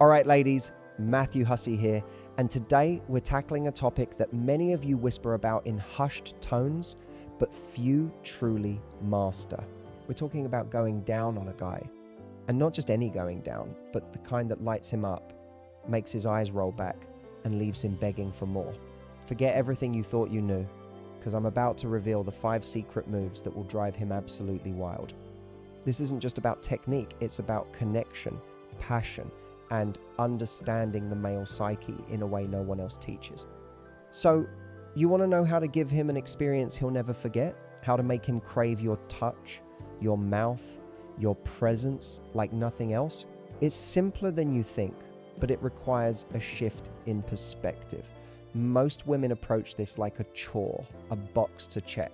All right, ladies, Matthew Hussey here, and today we're tackling a topic that many of you whisper about in hushed tones, but few truly master. We're talking about going down on a guy, and not just any going down, but the kind that lights him up, makes his eyes roll back, and leaves him begging for more. Forget everything you thought you knew, because I'm about to reveal the 5 secret moves that will drive him absolutely wild. This isn't just about technique, it's about connection, passion, and understanding the male psyche in a way no one else teaches. So, you want to know how to give him an experience he'll never forget? How to make him crave your touch, your mouth, your presence like nothing else? It's simpler than you think, but it requires a shift in perspective. Most women approach this like a chore, a box to check,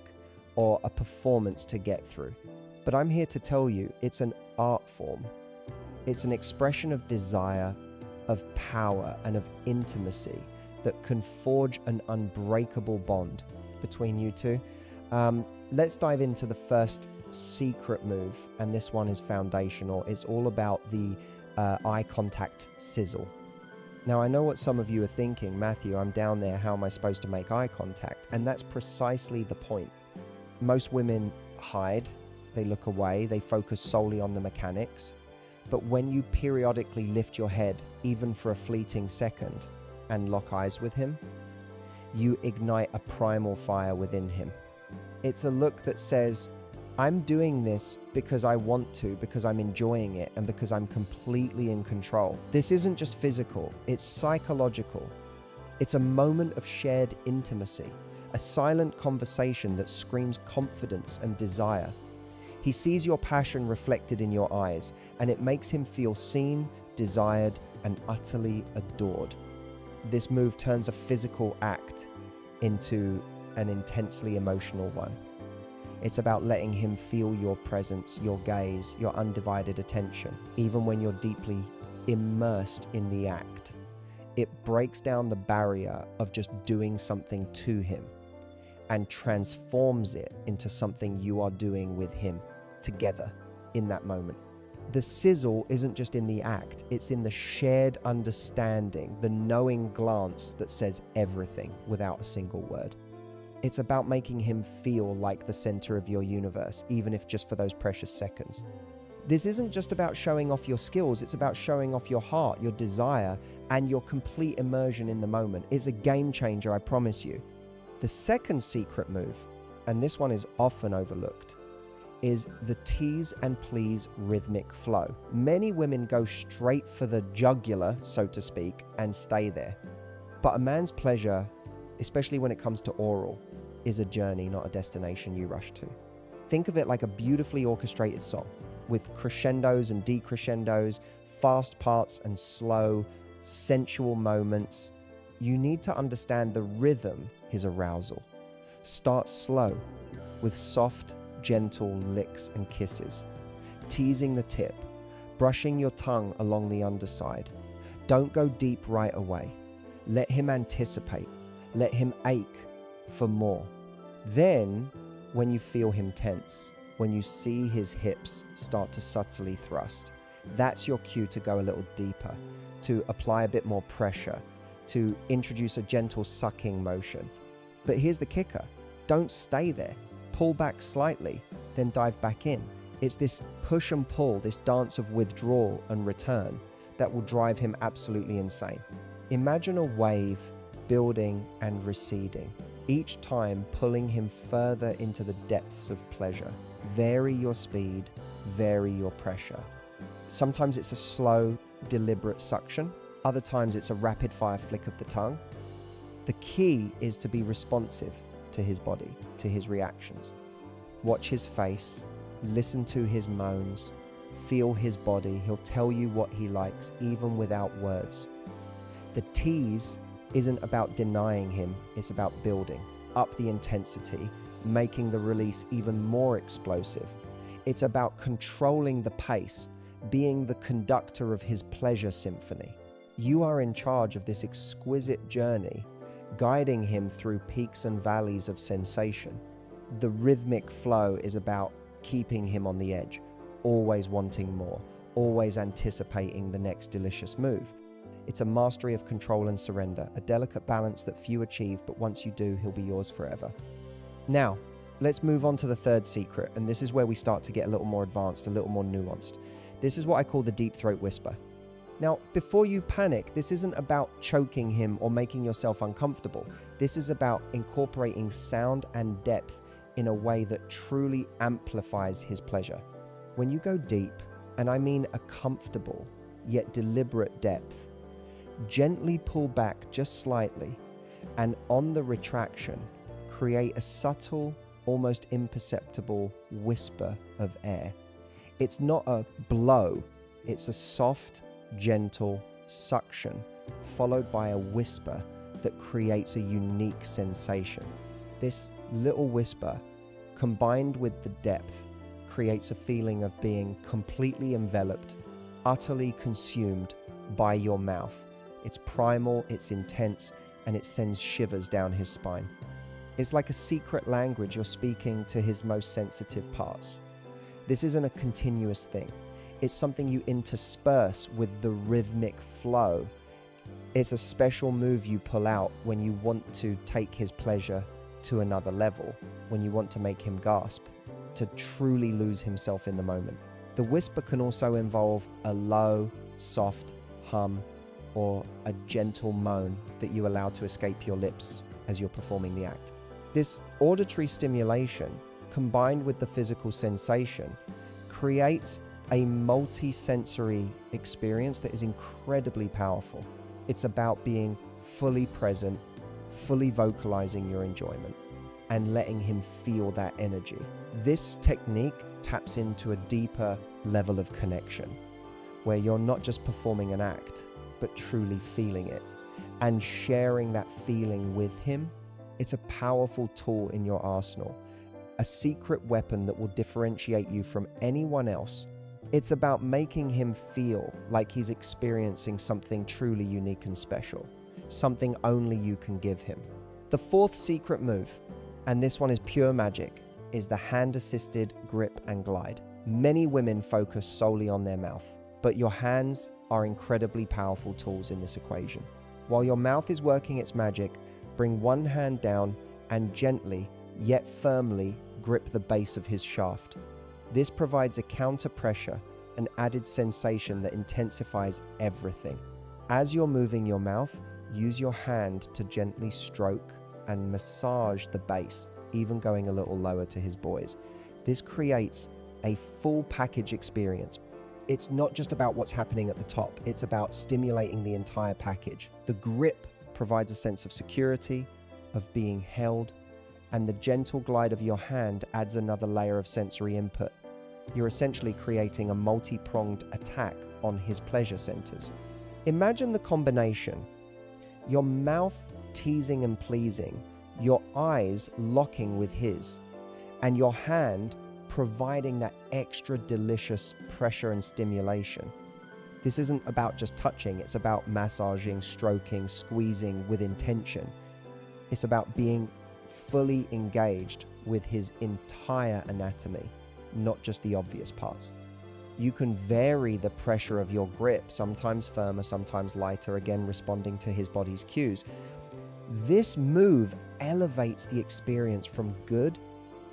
or a performance to get through. But I'm here to tell you it's an art form. It's an expression of desire, of power, and of intimacy that can forge an unbreakable bond between you two. Let's dive into the first secret move, and this one is foundational. It's all about the eye contact sizzle. Now, I know what some of you are thinking, Matthew, I'm down there, how am I supposed to make eye contact? And that's precisely the point. Most women hide, they look away, they focus solely on the mechanics. But when you periodically lift your head, even for a fleeting second, and lock eyes with him, you ignite a primal fire within him. It's a look that says, I'm doing this because I want to, because I'm enjoying it, and because I'm completely in control. This isn't just physical, it's psychological. It's a moment of shared intimacy, a silent conversation that screams confidence and desire. He sees your passion reflected in your eyes, and it makes him feel seen, desired, and utterly adored. This move turns a physical act into an intensely emotional one. It's about letting him feel your presence, your gaze, your undivided attention, even when you're deeply immersed in the act. It breaks down the barrier of just doing something to him and transforms it into something you are doing with him together in that moment. The sizzle isn't just in the act, it's in the shared understanding, the knowing glance that says everything without a single word. It's about making him feel like the center of your universe, even if just for those precious seconds. This isn't just about showing off your skills, it's about showing off your heart, your desire, and your complete immersion in the moment. It's a game changer, I promise you. The second secret move, and this one is often overlooked, is the tease and please rhythmic flow. Many women go straight for the jugular, so to speak, and stay there. But a man's pleasure, especially when it comes to oral, is a journey, not a destination you rush to. Think of it like a beautifully orchestrated song, with crescendos and decrescendos, fast parts and slow, sensual moments. You need to understand the rhythm, his arousal. Start slow, with soft, gentle licks and kisses, teasing the tip, brushing your tongue along the underside. Don't go deep right away. Let him anticipate. Let him ache for more. Then, when you feel him tense, when you see his hips start to subtly thrust, that's your cue to go a little deeper, to apply a bit more pressure, to introduce a gentle sucking motion. But here's the kicker. Don't stay there. Pull back slightly, then dive back in. It's this push and pull, this dance of withdrawal and return that will drive him absolutely insane. Imagine a wave building and receding, each time pulling him further into the depths of pleasure. Vary your speed, vary your pressure. Sometimes it's a slow, deliberate suction. Other times it's a rapid-fire flick of the tongue. The key is to be responsive to his body, to his reactions. Watch his face, listen to his moans, feel his body. He'll tell you what he likes, even without words. The tease isn't about denying him, it's about building up the intensity, making the release even more explosive. It's about controlling the pace, being the conductor of his pleasure symphony. You are in charge of this exquisite journey, guiding him through peaks and valleys of sensation. The rhythmic flow is about keeping him on the edge, always wanting more, always anticipating the next delicious move. It's a mastery of control and surrender, a delicate balance that few achieve, but once you do, he'll be yours forever. Now, let's move on to the third secret, and this is where we start to get a little more advanced, a little more nuanced. This is what I call the deep throat whisper. Now, before you panic, this isn't about choking him or making yourself uncomfortable. This is about incorporating sound and depth in a way that truly amplifies his pleasure. When you go deep, and I mean a comfortable yet deliberate depth, gently pull back just slightly, and on the retraction, create a subtle, almost imperceptible whisper of air. It's not a blow, it's a soft, gentle suction, followed by a whisper that creates a unique sensation. This little whisper, combined with the depth, creates a feeling of being completely enveloped, utterly consumed by your mouth. It's primal, it's intense, and it sends shivers down his spine. It's like a secret language you're speaking to his most sensitive parts. This isn't a continuous thing. It's something you intersperse with the rhythmic flow. It's a special move you pull out when you want to take his pleasure to another level, when you want to make him gasp, to truly lose himself in the moment. The whisper can also involve a low, soft hum or a gentle moan that you allow to escape your lips as you're performing the act. This auditory stimulation, combined with the physical sensation, creates a multi-sensory experience that is incredibly powerful. It's about being fully present, fully vocalizing your enjoyment, and letting him feel that energy. This technique taps into a deeper level of connection, where you're not just performing an act, but truly feeling it and sharing that feeling with him. It's a powerful tool in your arsenal, a secret weapon that will differentiate you from anyone else. It's about making him feel like he's experiencing something truly unique and special, something only you can give him. The fourth secret move, and this one is pure magic, is the hand-assisted grip and glide. Many women focus solely on their mouth, but your hands are incredibly powerful tools in this equation. While your mouth is working its magic, bring one hand down and gently, yet firmly, grip the base of his shaft. This provides a counter pressure, an added sensation that intensifies everything. As you're moving your mouth, use your hand to gently stroke and massage the base, even going a little lower to his boys. This creates a full package experience. It's not just about what's happening at the top, it's about stimulating the entire package. The grip provides a sense of security, of being held, and the gentle glide of your hand adds another layer of sensory input. You're essentially creating a multi-pronged attack on his pleasure centers. Imagine the combination: your mouth teasing and pleasing, your eyes locking with his, and your hand providing that extra delicious pressure and stimulation. This isn't about just touching, it's about massaging, stroking, squeezing with intention. It's about being fully engaged with his entire anatomy, not just the obvious parts. You can vary the pressure of your grip, sometimes firmer, sometimes lighter, again responding to his body's cues. This move elevates the experience from good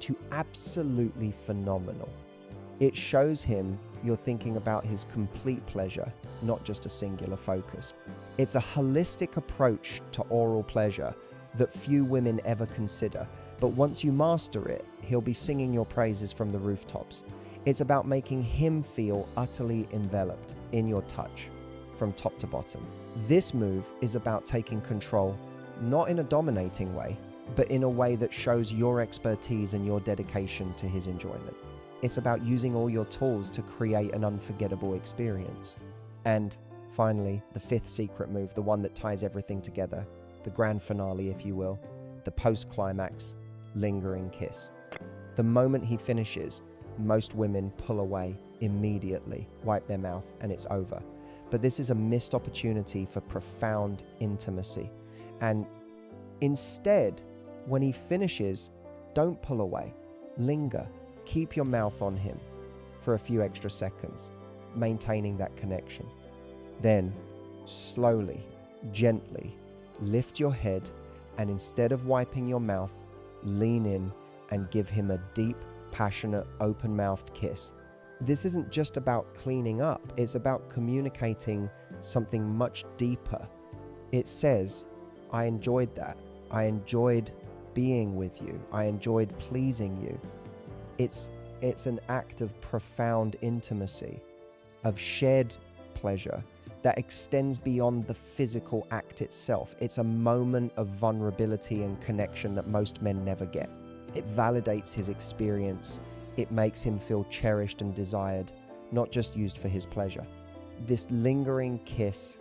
to absolutely phenomenal. It shows him you're thinking about his complete pleasure, not just a singular focus. It's a holistic approach to oral pleasure that few women ever consider, but once you master it, he'll be singing your praises from the rooftops. It's about making him feel utterly enveloped in your touch from top to bottom. This move is about taking control, not in a dominating way, but in a way that shows your expertise and your dedication to his enjoyment. It's about using all your tools to create an unforgettable experience. And finally, the fifth secret move, the one that ties everything together, the grand finale, if you will, the post-climax, lingering kiss. The moment he finishes, most women pull away immediately, wipe their mouth, and it's over. But this is a missed opportunity for profound intimacy. And instead, when he finishes, don't pull away. Linger. Keep your mouth on him for a few extra seconds. maintaining that connection. Then, slowly, gently, lift your head, and instead of wiping your mouth, lean in and give him a deep, passionate, open-mouthed kiss. This isn't just about cleaning up, it's about communicating something much deeper. It says, I enjoyed that. I enjoyed being with you. I enjoyed pleasing you. It's an act of profound intimacy, of shared pleasure that extends beyond the physical act itself. It's a moment of vulnerability and connection that most men never get. It validates his experience. It makes him feel cherished and desired, not just used for his pleasure. This lingering kiss,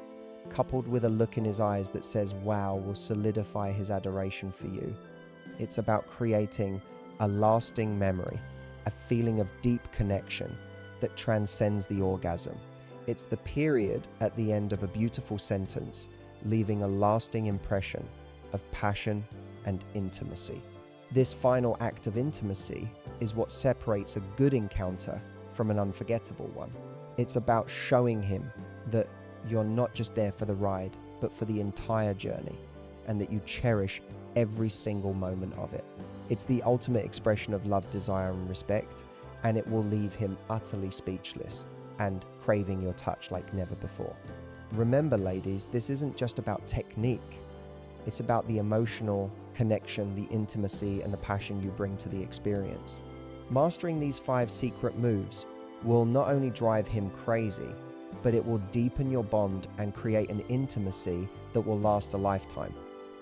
coupled with a look in his eyes that says, wow, will solidify his adoration for you. It's about creating a lasting memory, a feeling of deep connection that transcends the orgasm. It's the period at the end of a beautiful sentence, leaving a lasting impression of passion and intimacy. This final act of intimacy is what separates a good encounter from an unforgettable one. It's about showing him that you're not just there for the ride, but for the entire journey, and that you cherish every single moment of it. It's the ultimate expression of love, desire, and respect, and it will leave him utterly speechless and craving your touch like never before. Remember, ladies, this isn't just about technique. It's about the emotional connection, the intimacy, and the passion you bring to the experience. Mastering these 5 secret moves will not only drive him crazy, but it will deepen your bond and create an intimacy that will last a lifetime.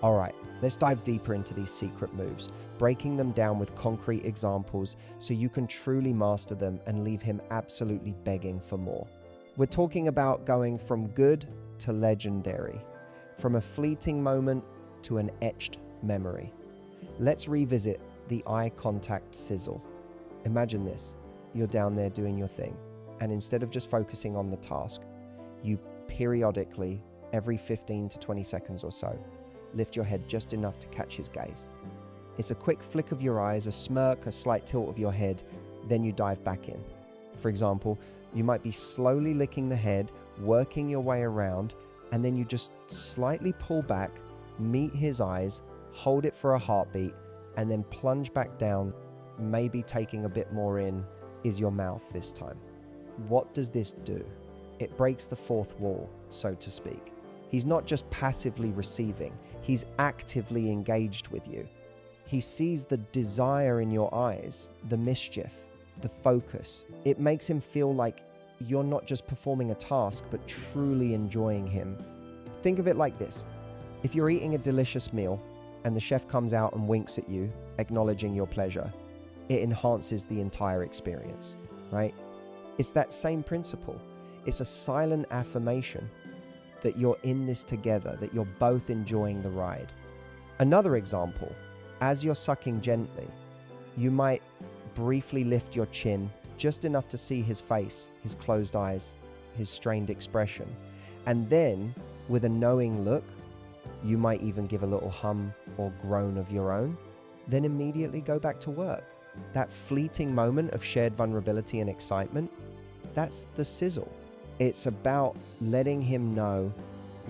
All right, let's dive deeper into these secret moves, breaking them down with concrete examples so you can truly master them and leave him absolutely begging for more. We're talking about going from good to legendary, from a fleeting moment to an etched memory. Let's revisit the eye contact sizzle. Imagine this, you're down there doing your thing, and instead of just focusing on the task, you periodically, every 15 to 20 seconds or so, lift your head just enough to catch his gaze. It's a quick flick of your eyes, a smirk, a slight tilt of your head, then you dive back in. For example, you might be slowly licking the head, working your way around, and then you just slightly pull back, meet his eyes, hold it for a heartbeat, and then plunge back down, maybe taking a bit more in is your mouth this time. What does this do? It breaks the fourth wall, so to speak. He's not just passively receiving, he's actively engaged with you. He sees the desire in your eyes, the mischief, the focus. It makes him feel like you're not just performing a task, but truly enjoying him. Think of it like this. If you're eating a delicious meal and the chef comes out and winks at you, acknowledging your pleasure, it enhances the entire experience, right? It's that same principle. It's a silent affirmation that you're in this together, that you're both enjoying the ride. Another example, as you're sucking gently, you might briefly lift your chin just enough to see his face, his closed eyes, his strained expression. And then, with a knowing look, you might even give a little hum or groan of your own, then immediately go back to work. That fleeting moment of shared vulnerability and excitement, that's the sizzle. It's about letting him know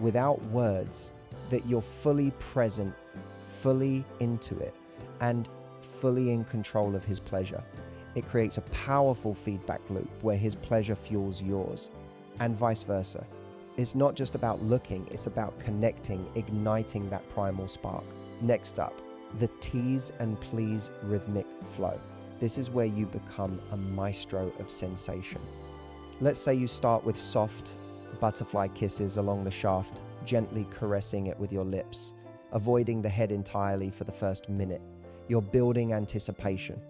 without words that you're fully present, fully into it, and fully in control of his pleasure. It creates a powerful feedback loop where his pleasure fuels yours, and vice versa. It's not just about looking, it's about connecting, igniting that primal spark. Next up, the tease and please rhythmic flow. This is where you become a maestro of sensation. Let's say you start with soft butterfly kisses along the shaft, gently caressing it with your lips, avoiding the head entirely for the first minute. You're building anticipation.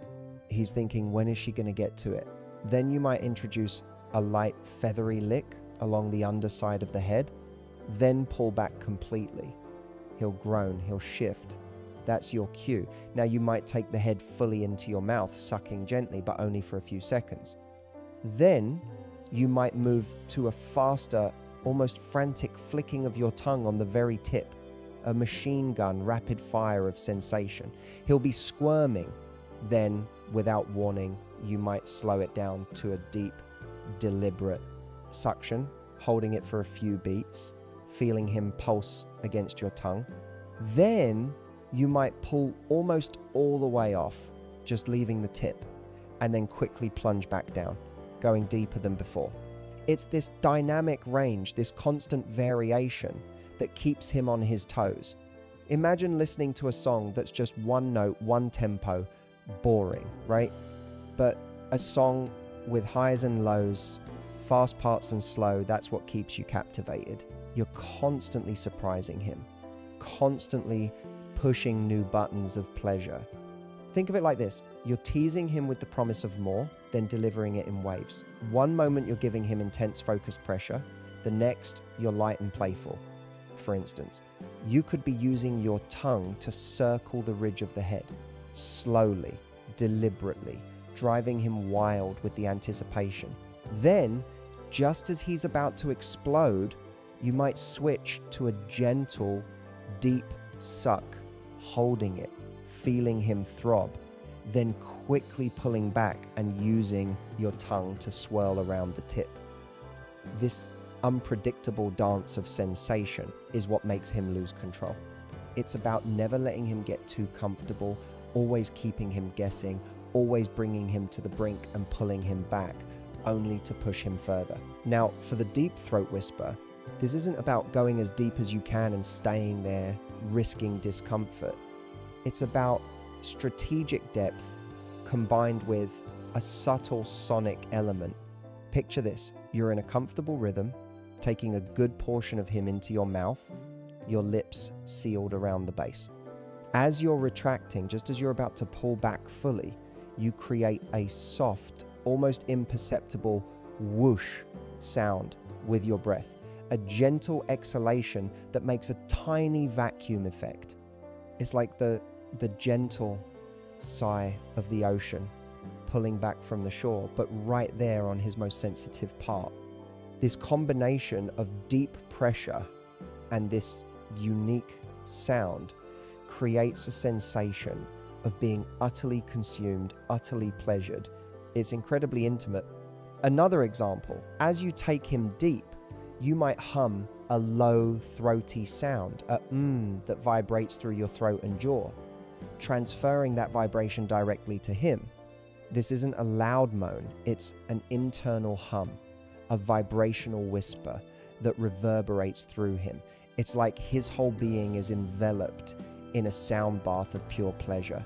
He's thinking, when is she going to get to it? Then you might introduce a light feathery lick along the underside of the head, then pull back completely. He'll groan, he'll shift. That's your cue. Now you might take the head fully into your mouth, sucking gently, but only for a few seconds. Then you might move to a faster, almost frantic flicking of your tongue on the very tip, a machine gun rapid fire of sensation. He'll be squirming. Then, without warning, you might slow it down to a deep, deliberate suction, holding it for a few beats, feeling him pulse against your tongue. Then you might pull almost all the way off, just leaving the tip, and then quickly plunge back down, going deeper than before. It's this dynamic range, this constant variation that keeps him on his toes. Imagine listening to a song that's just one note, one tempo, boring, right? But a song with highs and lows, fast parts and slow, that's what keeps you captivated. You're constantly surprising him, constantly pushing new buttons of pleasure. Think of it like this. You're teasing him with the promise of more, then delivering it in waves. One moment you're giving him intense focused pressure, the next you're light and playful. For instance, you could be using your tongue to circle the ridge of the head, slowly, deliberately, driving him wild with the anticipation. Then, just as he's about to explode, you might switch to a gentle, deep suck, holding it, feeling him throb, then quickly pulling back and using your tongue to swirl around the tip. This unpredictable dance of sensation is what makes him lose control. It's about never letting him get too comfortable, always keeping him guessing, always bringing him to the brink and pulling him back, only to push him further. Now, for the deep throat whisper, this isn't about going as deep as you can and staying there, risking discomfort. It's about strategic depth combined with a subtle sonic element. Picture this. You're in a comfortable rhythm, taking a good portion of him into your mouth, your lips sealed around the base. As you're retracting, just as you're about to pull back fully, you create a soft, almost imperceptible whoosh sound with your breath, a gentle exhalation that makes a tiny vacuum effect. It's like the gentle sigh of the ocean pulling back from the shore, but right there on his most sensitive part. This combination of deep pressure and this unique sound creates a sensation of being utterly consumed, utterly pleasured. It's incredibly intimate. Another example, as you take him deep, you might hum a low, throaty sound, a that vibrates through your throat and jaw, transferring that vibration directly to him. This isn't a loud moan, it's an internal hum, a vibrational whisper that reverberates through him. It's like his whole being is enveloped in a sound bath of pure pleasure.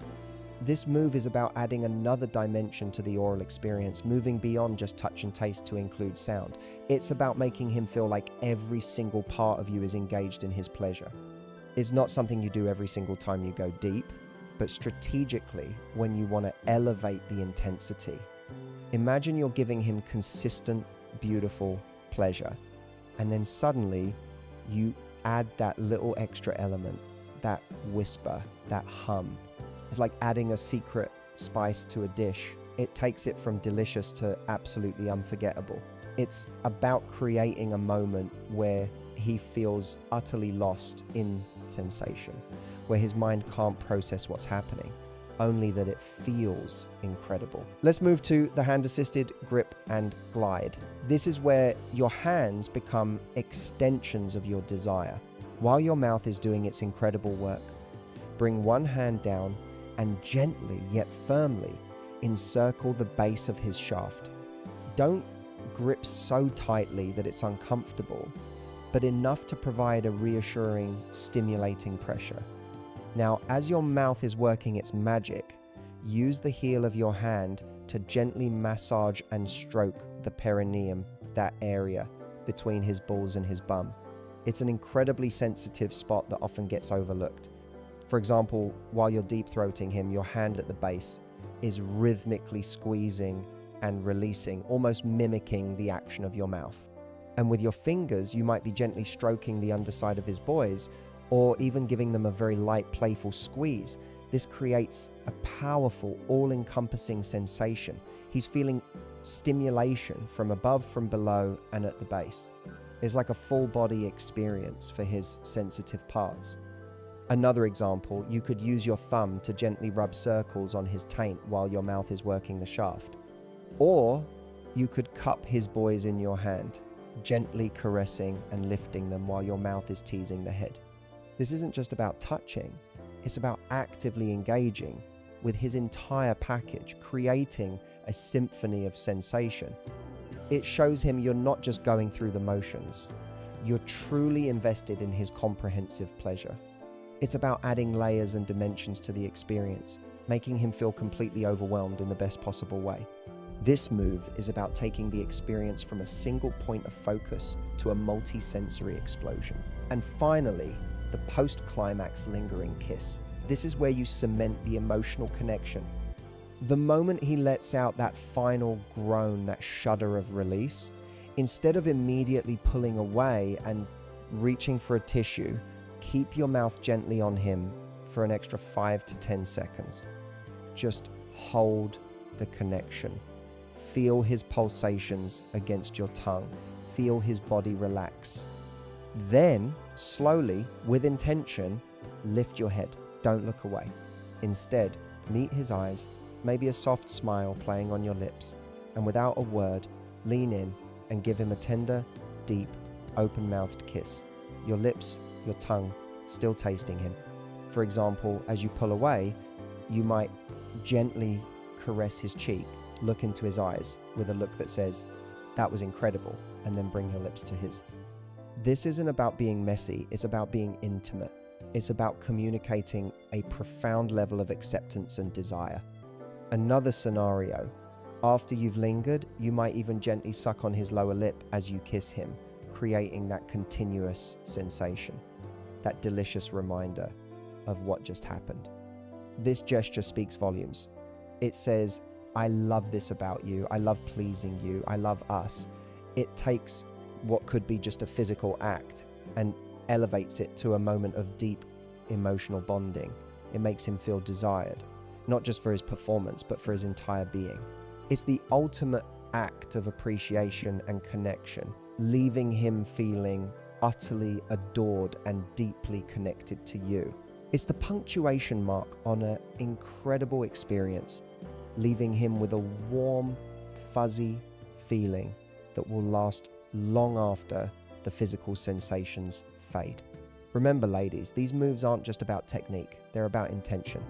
This move is about adding another dimension to the oral experience, moving beyond just touch and taste to include sound. It's about making him feel like every single part of you is engaged in his pleasure. It's not something you do every single time you go deep, but strategically when you want to elevate the intensity. Imagine you're giving him consistent, beautiful pleasure, and then suddenly you add that little extra element, that whisper, that hum. It's like adding a secret spice to a dish. It takes it from delicious to absolutely unforgettable. It's about creating a moment where he feels utterly lost in sensation, where his mind can't process what's happening, only that it feels incredible. Let's move to the hand-assisted grip and glide. This is where your hands become extensions of your desire, while your mouth is doing its incredible work. Bring one hand down and gently yet firmly encircle the base of his shaft. Don't grip so tightly that it's uncomfortable, but enough to provide a reassuring, stimulating pressure. Now, as your mouth is working its magic, use the heel of your hand to gently massage and stroke the perineum, that area between his balls and his bum. It's an incredibly sensitive spot that often gets overlooked. For example, while you're deep throating him, your hand at the base is rhythmically squeezing and releasing, almost mimicking the action of your mouth. And with your fingers, you might be gently stroking the underside of his boys, or even giving them a very light, playful squeeze. This creates a powerful, all-encompassing sensation. He's feeling stimulation from above, from below, and at the base. It's like a full-body experience for his sensitive parts. Another example, you could use your thumb to gently rub circles on his taint while your mouth is working the shaft. Or you could cup his boys in your hand, gently caressing and lifting them while your mouth is teasing the head. This isn't just about touching, it's about actively engaging with his entire package, creating a symphony of sensation. It shows him you're not just going through the motions, you're truly invested in his comprehensive pleasure. It's about adding layers and dimensions to the experience, making him feel completely overwhelmed in the best possible way. This move is about taking the experience from a single point of focus to a multi-sensory explosion. And finally, the post-climax lingering kiss. This is where you cement the emotional connection. The moment he lets out that final groan, that shudder of release, instead of immediately pulling away and reaching for a tissue, keep your mouth gently on him for an extra 5 to 10 seconds. Just hold the connection. Feel his pulsations against your tongue. Feel his body relax. Then, slowly, with intention, lift your head. Don't look away. Instead, meet his eyes, maybe a soft smile playing on your lips, and without a word, lean in and give him a tender, deep, open-mouthed kiss. Your lips, your tongue, still tasting him. For example, as you pull away, you might gently caress his cheek, look into his eyes with a look that says, "That was incredible," and then bring your lips to his. This isn't about being messy, it's about being intimate. It's about communicating a profound level of acceptance and desire. Another scenario, after you've lingered, you might even gently suck on his lower lip as you kiss him, creating that continuous sensation, that delicious reminder of what just happened. This gesture speaks volumes. It says, "I love this about you, I love pleasing you, I love us." It takes what could be just a physical act and elevates it to a moment of deep emotional bonding. It makes him feel desired, not just for his performance, but for his entire being. It's the ultimate act of appreciation and connection, leaving him feeling utterly adored and deeply connected to you. It's the punctuation mark on an incredible experience, leaving him with a warm, fuzzy feeling that will last long after the physical sensations fade. Remember, ladies, these moves aren't just about technique, they're about intention.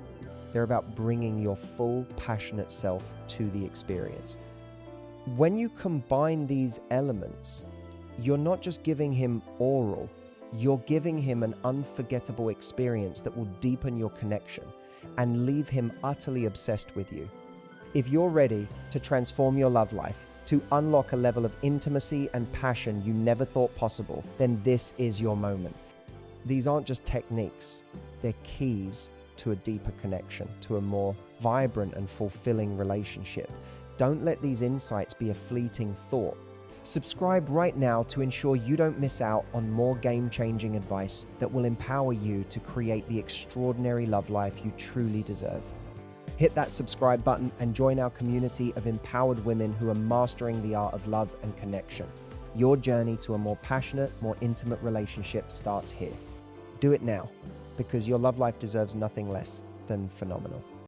They're about bringing your full, passionate self to the experience. When you combine these elements, you're not just giving him oral, you're giving him an unforgettable experience that will deepen your connection and leave him utterly obsessed with you. If you're ready to transform your love life, to unlock a level of intimacy and passion you never thought possible, then this is your moment. These aren't just techniques, they're keys to a deeper connection, to a more vibrant and fulfilling relationship. Don't let these insights be a fleeting thought. Subscribe right now to ensure you don't miss out on more game-changing advice that will empower you to create the extraordinary love life you truly deserve. Hit that subscribe button and join our community of empowered women who are mastering the art of love and connection. Your journey to a more passionate, more intimate relationship starts here. Do it now, because your love life deserves nothing less than phenomenal.